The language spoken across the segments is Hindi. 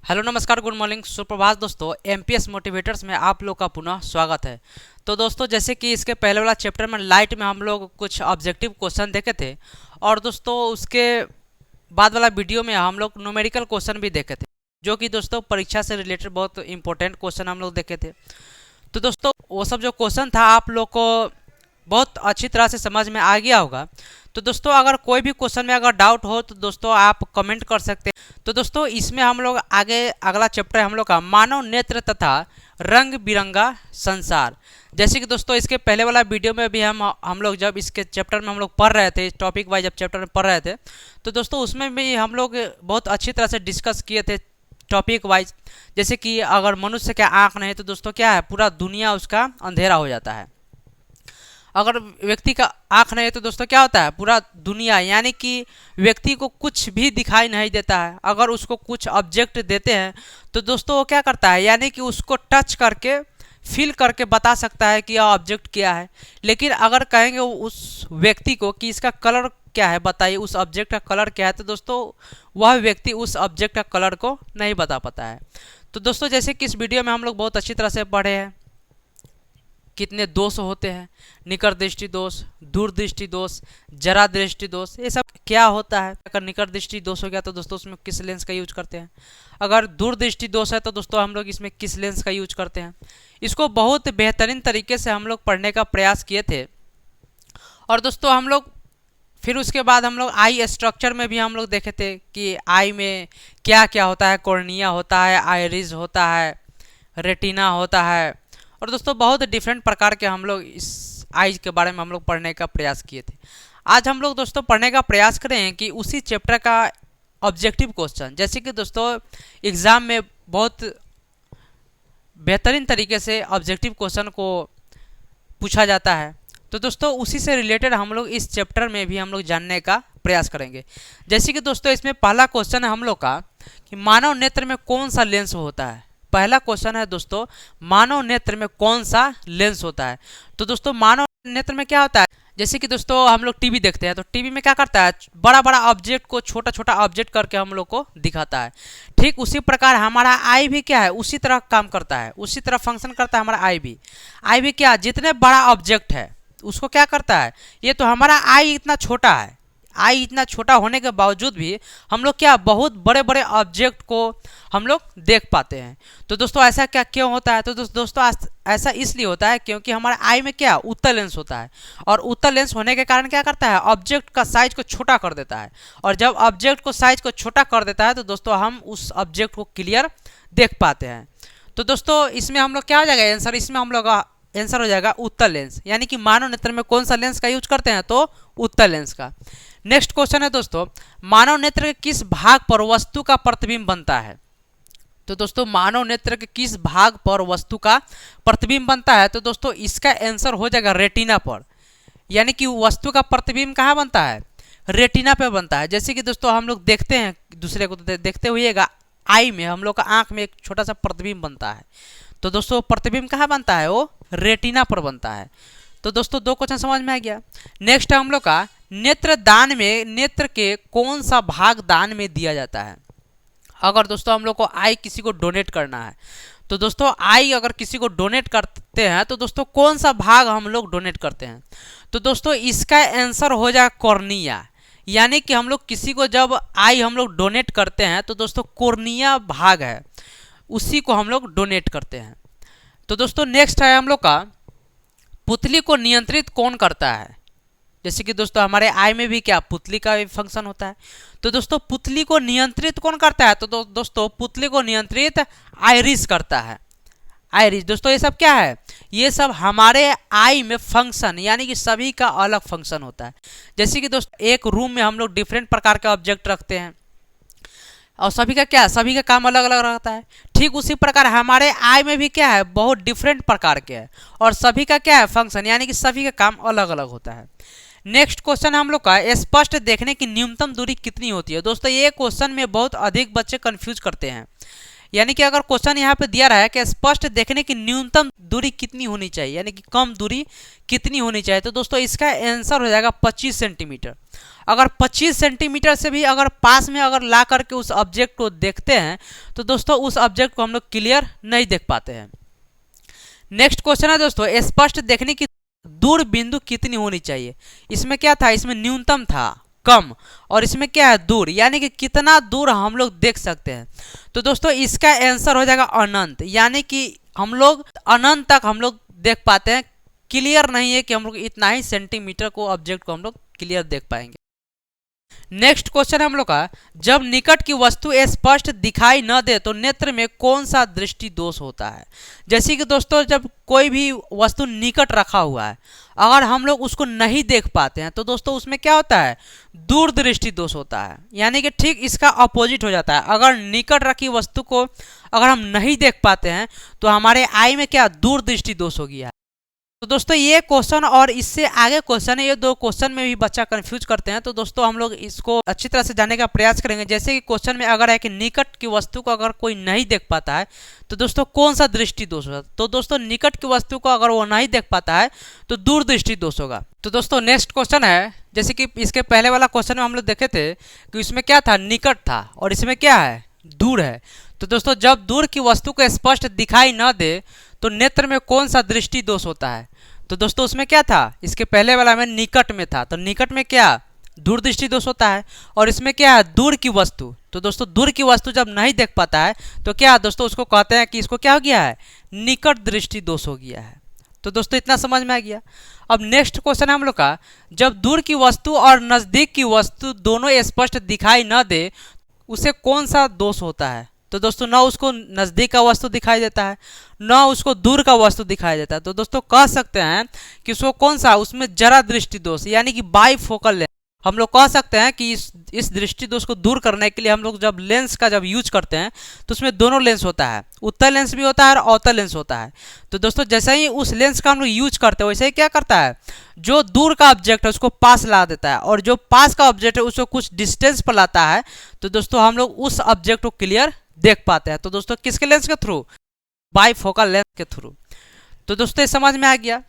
हेलो नमस्कार गुड मॉर्निंग सुप्रभात दोस्तों। एमपीएस मोटिवेटर्स में आप लोग का पुनः स्वागत है। तो दोस्तों जैसे कि इसके पहले वाला चैप्टर में लाइट में हम लोग कुछ ऑब्जेक्टिव क्वेश्चन देखे थे और दोस्तों उसके बाद वाला वीडियो में हम लोग न्यूमेरिकल क्वेश्चन भी देखे थे जो कि दोस्तों परीक्षा से रिलेटेड बहुत इंपॉर्टेंट क्वेश्चन हम लोग देखे थे। तो दोस्तों वो सब जो क्वेश्चन था आप लोग को बहुत अच्छी तरह से समझ में आ गया होगा। तो दोस्तों अगर कोई भी क्वेश्चन में अगर डाउट हो तो दोस्तों आप कमेंट कर सकते हैं। तो दोस्तों इसमें हम लोग आगे अगला चैप्टर है हम लोग का मानव नेत्र तथा रंग बिरंगा संसार। जैसे कि दोस्तों इसके पहले वाला वीडियो में भी हम लोग जब इसके चैप्टर में हम लोग पढ़ रहे थे, टॉपिक वाइज जब चैप्टर में पढ़ रहे थे तो दोस्तों उसमें भी हम लोग बहुत अच्छी तरह से डिस्कस किए थे टॉपिक वाइज। जैसे कि अगर मनुष्य का आँख नहीं तो दोस्तों क्या है, पूरा दुनिया उसका अंधेरा हो जाता है। अगर व्यक्ति का आँख नहीं है तो दोस्तों क्या होता है, पूरा दुनिया यानी कि व्यक्ति को कुछ भी दिखाई नहीं देता है। अगर उसको कुछ ऑब्जेक्ट देते हैं तो दोस्तों वो क्या करता है, यानी कि उसको टच करके फील करके बता सकता है कि यह ऑब्जेक्ट क्या है। लेकिन अगर कहेंगे उस व्यक्ति को कि इसका कलर क्या है बताइए, उस ऑब्जेक्ट का कलर क्या है, तो दोस्तों वह व्यक्ति उस ऑब्जेक्ट का कलर को नहीं बता पाता है। तो दोस्तों जैसे कि इस वीडियो में हम लोग बहुत अच्छी तरह से पढ़े हैं कितने दोष होते हैं, निकट दृष्टि दोष, दूर दृष्टि दोष, जरा दृष्टि दोष, ये सब क्या होता है। अगर निकट दृष्टि दोष हो गया तो दोस्तों उसमें किस लेंस का यूज करते हैं। अगर दूर दृष्टि दोष है तो दोस्तों हम लोग इसमें किस लेंस का यूज करते हैं। इसको बहुत बेहतरीन तरीके से हम लोग पढ़ने का प्रयास किए थे। और दोस्तों हम लोग फिर उसके बाद हम लोग आई स्ट्रक्चर में भी हम लोग देखे थे कि आई में क्या क्या होता है। कॉर्निया होता है, आइरिस होता है, रेटिना होता है और दोस्तों बहुत डिफरेंट प्रकार के हम लोग इस आइज के बारे में हम लोग पढ़ने का प्रयास किए थे। आज हम लोग दोस्तों पढ़ने का प्रयास करें कि उसी चैप्टर का ऑब्जेक्टिव क्वेश्चन, जैसे कि दोस्तों एग्ज़ाम में बहुत बेहतरीन तरीके से ऑब्जेक्टिव क्वेश्चन को पूछा जाता है। तो दोस्तों उसी से रिलेटेड हम लोग इस चैप्टर में भी हम लोग जानने का प्रयास करेंगे। जैसे कि दोस्तों इसमें पहला क्वेश्चन है हम लोग का कि मानव नेत्र में कौन सा लेंस होता है। पहला क्वेश्चन है दोस्तों, मानव नेत्र में कौन सा लेंस होता है। तो दोस्तों मानव नेत्र में क्या होता है, जैसे कि दोस्तों हम लोग टीवी देखते हैं तो टीवी में क्या करता है, बड़ा बड़ा ऑब्जेक्ट को छोटा छोटा ऑब्जेक्ट करके हम लोग को दिखाता है। ठीक उसी प्रकार हमारा आई भी क्या है, उसी तरह काम करता है, उसी तरह फंक्शन करता है हमारा आई भी। आई भी क्या, जितने बड़ा ऑब्जेक्ट है उसको क्या करता है, ये तो हमारा आई इतना छोटा है, आई इतना छोटा होने के बावजूद भी हम लोग क्या बहुत बड़े बड़े ऑब्जेक्ट को हम लोग देख पाते हैं। तो दोस्तों ऐसा क्या क्यों होता है, तो दोस्तों ऐसा इसलिए होता है क्योंकि हमारे आई में क्या उत्तल लेंस होता है और उत्तल लेंस होने के कारण क्या करता है, ऑब्जेक्ट का साइज को छोटा कर देता है। और जब ऑब्जेक्ट को साइज को छोटा कर देता है तो दोस्तों हम उस ऑब्जेक्ट को क्लियर देख पाते हैं। तो दोस्तों इसमें हम लोग क्या हो जाएगा आंसर, इसमें हम लोग आंसर हो जाएगा उत्तल लेंस, यानी कि मानव नेत्र में कौन सा लेंस का यूज करते हैं, तो उत्तल लेंस का। नेक्स्ट क्वेश्चन है दोस्तों, मानव नेत्र के किस भाग पर वस्तु का प्रतिबिंब बनता है। तो दोस्तों मानव नेत्र के किस भाग पर वस्तु का प्रतिबिंब बनता है, तो दोस्तों इसका आंसर हो जाएगा रेटिना पर। यानी कि वस्तु का प्रतिबिंब कहाँ बनता है, रेटिना पे बनता है। जैसे कि दोस्तों हम लोग देखते हैं दूसरे को, तो देखते हुएगा आई में हम लोग का आंख में एक छोटा सा प्रतिबिंब बनता है। तो दोस्तों प्रतिबिंब कहाँ बनता है, वो रेटिना पर बनता है। तो दोस्तों दो क्वेश्चन समझ में आ गया। नेक्स्ट है हम लोग का नेत्र दान में नेत्र के कौन सा भाग दान में दिया जाता है। अगर दोस्तों हम लोग को आई किसी को डोनेट करना है तो दोस्तों आई अगर किसी को डोनेट करते हैं तो दोस्तों कौन सा भाग हम लोग डोनेट करते हैं, तो दोस्तों इसका आंसर हो जाएगा कॉर्निया। यानी कि हम लोग किसी को जब आई हम लोग डोनेट करते हैं तो दोस्तों कॉर्निया भाग है उसी को हम लोग डोनेट करते हैं। तो दोस्तों नेक्स्ट है हम लोग का पुतली को नियंत्रित कौन करता है। जैसे कि दोस्तों हमारे आई में भी क्या पुतली का भी फंक्शन होता है। तो दोस्तों पुतली को नियंत्रित कौन करता है, तो दोस्तों पुतली को नियंत्रित आइरिस करता है। आइरिस दोस्तों ये सब क्या है, ये सब हमारे आई में फंक्शन, यानी कि सभी का अलग फंक्शन होता है। जैसे कि दोस्तों एक रूम में हम लोग डिफरेंट प्रकार के ऑब्जेक्ट रखते हैं और सभी का क्या, सभी का काम अलग अलग रहता है। ठीक उसी प्रकार हमारे आई में भी क्या है, बहुत डिफरेंट प्रकार के है और सभी का क्या है फंक्शन, यानी कि सभी का काम अलग अलग होता है। नेक्स्ट क्वेश्चन हम लोग का स्पष्ट देखने की न्यूनतम दूरी कितनी होती है। दोस्तों ये क्वेश्चन में बहुत अधिक बच्चे कंफ्यूज करते हैं। यानी कि अगर क्वेश्चन यहाँ पे दिया रहा है कि स्पष्ट देखने की न्यूनतम दूरी कितनी होनी चाहिए, यानी कि कम दूरी कितनी होनी चाहिए, तो दोस्तों इसका आंसर हो जाएगा 25 सेंटीमीटर। अगर 25 सेंटीमीटर से भी अगर पास में अगर ला करके उस ऑब्जेक्ट को देखते हैं तो दोस्तों उस ऑब्जेक्ट को हम लोग क्लियर नहीं देख पाते हैं। नेक्स्ट क्वेश्चन है दोस्तों, स्पष्ट देखने की दूर बिंदु कितनी होनी चाहिए। इसमें क्या था, इसमें न्यूनतम था कम, और इसमें क्या है दूर, यानी कि कितना दूर हम लोग देख सकते हैं। तो दोस्तों इसका आंसर हो जाएगा अनंत, यानी कि हम लोग अनंत तक हम लोग देख पाते हैं। क्लियर नहीं है कि हम लोग इतना ही सेंटीमीटर को ऑब्जेक्ट को हम लोग क्लियर देख पाएंगे। नेक्स्ट क्वेश्चन है हम लोग का, जब निकट की वस्तु स्पष्ट दिखाई न दे तो नेत्र में कौन सा दृष्टि दोष होता है। जैसे कि दोस्तों जब कोई भी वस्तु निकट रखा हुआ है, अगर हम लोग उसको नहीं देख पाते हैं तो दोस्तों उसमें क्या होता है, दूर दृष्टि दोष होता है। यानी कि ठीक इसका अपोजिट हो जाता है। अगर निकट रखी वस्तु को अगर हम नहीं देख पाते हैं तो हमारे आई में क्या दूर दृष्टि दोष हो गया है। तो दोस्तों ये क्वेश्चन और इससे आगे क्वेश्चन है, ये दो क्वेश्चन में भी बच्चा कंफ्यूज करते हैं। तो दोस्तों हम लोग इसको अच्छी तरह से जानने का प्रयास करेंगे। जैसे कि क्वेश्चन में अगर है कि निकट की वस्तु को अगर कोई नहीं देख पाता है तो दोस्तों कौन सा दृष्टि दोष होगा। तो दोस्तों निकट की वस्तु को अगर वो नहीं देख पाता है तो दूर दृष्टि दोष होगा। तो दोस्तों नेक्स्ट क्वेश्चन है, जैसे कि इसके पहले वाला क्वेश्चन में हम लोग देखे थे कि इसमें क्या था, निकट था, और इसमें क्या है, दूर है। तो दोस्तों जब दूर की वस्तु को स्पष्ट दिखाई न दे तो नेत्र में कौन सा दृष्टि दोष होता है। तो दोस्तों उसमें क्या था, इसके पहले वाला में निकट में था, तो निकट में क्या दूर दृष्टि दोष होता है, और इसमें क्या है दूर की वस्तु। तो दोस्तों दूर की वस्तु जब नहीं देख पाता है तो क्या दोस्तों उसको कहते हैं कि इसको क्या हो गया है, निकट दृष्टि दोष हो गया है। तो दोस्तों इतना समझ में आ गया। अब नेक्स्ट क्वेश्चन है हम लोग का, जब दूर की वस्तु और नजदीक की वस्तु दोनों स्पष्ट दिखाई न दे उसे कौन सा दोष होता है। तो दोस्तों ना उसको नज़दीक का वस्तु दिखाई देता है, ना उसको दूर का वस्तु दिखाई देता है। तो दोस्तों कह सकते हैं कि उसको कौन सा, उसमें जरा दृष्टि दोष, यानी कि बाई फोकल लेंस। हम लोग कह सकते हैं कि इस दृष्टि दोष को दूर करने के लिए हम लोग जब लेंस का जब यूज करते हैं तो उसमें दोनों लेंस होता है, उत्तल लेंस भी होता है और अवतल लेंस होता है। तो दोस्तों जैसे ही उस लेंस का हम लोग यूज करते हैं वैसे ही क्या करता है, जो दूर का ऑब्जेक्ट है उसको पास ला देता है, और जो पास का ऑब्जेक्ट है उसको कुछ डिस्टेंस पर लाता है। तो दोस्तों हम लोग उस ऑब्जेक्ट को क्लियर देख पाते हैं। तो दोस्तों किसके लेंस के थ्रू, बाई फोकल लेंस के थ्रू। तो दोस्तों समझ में आ गया।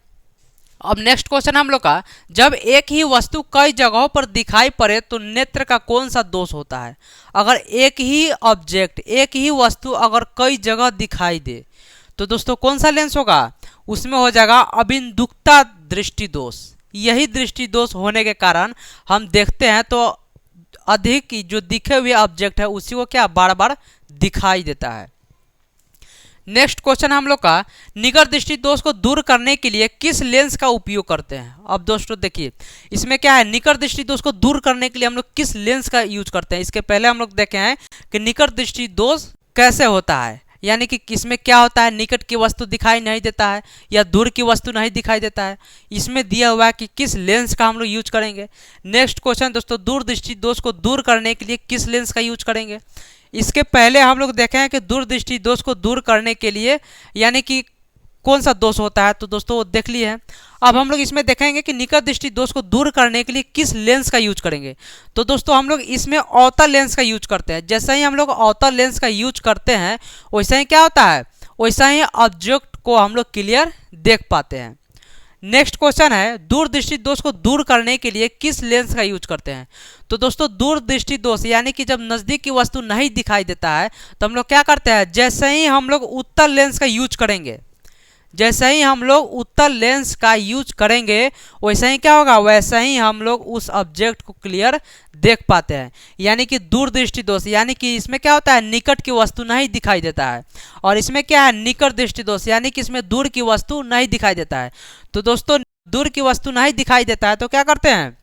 अब नेक्स्ट क्वेश्चन हम लोग का, जब एक ही वस्तु कई जगहों पर दिखाई पड़े तो नेत्र का कौन सा दोष होता है। अगर एक ही ऑब्जेक्ट, एक ही वस्तु अगर कई जगह दिखाई दे तो दोस्तों कौन सा लेंस होगा, उसमें हो जाएगा अबिन्दुकता दृष्टि दोष। यही दृष्टि दोष होने के कारण हम देखते हैं तो अधिक जो दिखे हुए ऑब्जेक्ट है उसी को क्या बार बार दिखाई देता है। नेक्स्ट क्वेश्चन हम लोग का, निकट दृष्टि दोष को दूर करने के लिए किस लेंस का उपयोग करते हैं। अब दोस्तों देखिए इसमें क्या है, निकट दृष्टि दोष को दूर करने के लिए हम लोग किस लेंस का यूज करते हैं। इसके पहले हम लोग देखे हैं कि निकट दृष्टि दोष कैसे होता है, यानी कि इसमें क्या होता है, निकट की वस्तु दिखाई नहीं देता है या दूर की वस्तु नहीं दिखाई देता है। इसमें दिया हुआ है कि किस लेंस का हम लोग यूज करेंगे। नेक्स्ट क्वेश्चन दोस्तों, दूर दृष्टि दोष को दूर करने के लिए किस लेंस का यूज करेंगे। इसके पहले हम लोग देखे हैं कि दूर दृष्टि दोष को दूर करने के लिए यानी कि कौन सा दोष होता है, तो दोस्तों वो देख लिए हैं। अब हम लोग इसमें देखेंगे कि निकट दृष्टि दोष को दूर करने के लिए किस लेंस का यूज करेंगे। तो दोस्तों हम लोग इसमें अवतल लेंस का यूज करते हैं। जैसे ही हम लोग अवतल लेंस का यूज करते हैं वैसा ही क्या होता है, वैसा ही ऑब्जेक्ट को हम लोग क्लियर देख पाते हैं। नेक्स्ट क्वेश्चन है, दूर दृष्टि दोष को दूर करने के लिए किस लेंस का यूज करते हैं। तो दोस्तों दूर दृष्टि दोष यानी कि जब नज़दीक की वस्तु नहीं दिखाई देता है तो हम लोग क्या करते हैं, जैसे ही हम लोग उत्तल लेंस का यूज करेंगे, जैसे ही हम लोग उत्तल लेंस का यूज करेंगे वैसे ही क्या होगा, वैसे ही हम लोग उस ऑब्जेक्ट को क्लियर देख पाते हैं। यानी कि दूर दृष्टि दोष यानी कि इसमें क्या होता है, निकट की वस्तु नहीं दिखाई देता है, और इसमें क्या है, निकट दृष्टि दोष यानी कि इसमें दूर की वस्तु नहीं दिखाई देता है। तो दोस्तों दूर की वस्तु नहीं दिखाई देता है तो क्या करते हैं,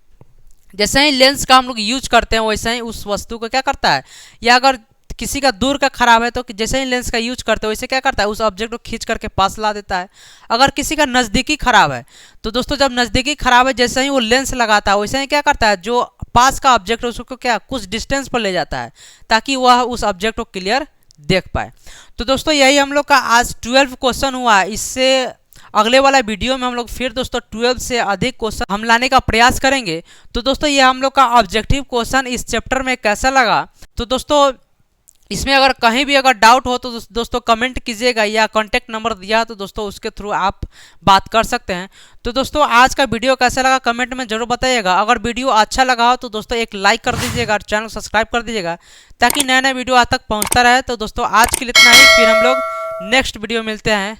जैसे ही लेंस का हम लोग यूज करते हैं वैसे ही उस वस्तु को क्या करता है, या अगर किसी का दूर का खराब है तो जैसे ही लेंस का यूज करते हैं वैसे क्या करता है, उस ऑब्जेक्ट को खींच करके पास ला देता है। अगर किसी का नज़दीकी खराब है तो दोस्तों जब नज़दीकी खराब है जैसे ही वो लेंस लगाता है वैसे ही क्या करता है, जो पास का ऑब्जेक्ट है उसको क्या कुछ डिस्टेंस पर ले जाता है ताकि वह उस ऑब्जेक्ट को क्लियर देख पाए। तो दोस्तों यही हम लोग का आज 12 क्वेश्चन हुआ। इससे अगले वाला वीडियो में हम लोग फिर दोस्तों 12 से अधिक क्वेश्चन हम लाने का प्रयास करेंगे। तो दोस्तों ये हम लोग का ऑब्जेक्टिव क्वेश्चन इस चैप्टर में कैसा लगा। तो दोस्तों इसमें अगर कहीं भी अगर डाउट हो तो दोस्तों कमेंट कीजिएगा, या कॉन्टैक्ट नंबर दिया तो दोस्तों उसके थ्रू आप बात कर सकते हैं। तो दोस्तों आज का वीडियो कैसा लगा कमेंट में जरूर बताइएगा। अगर वीडियो अच्छा लगा हो तो दोस्तों एक लाइक कर दीजिएगा और चैनल सब्सक्राइब कर दीजिएगा, ताकि नया नया वीडियो आज तक पहुँचता रहे। तो दोस्तों आज के लिए इतना ही, फिर हम लोग नेक्स्ट वीडियो मिलते हैं।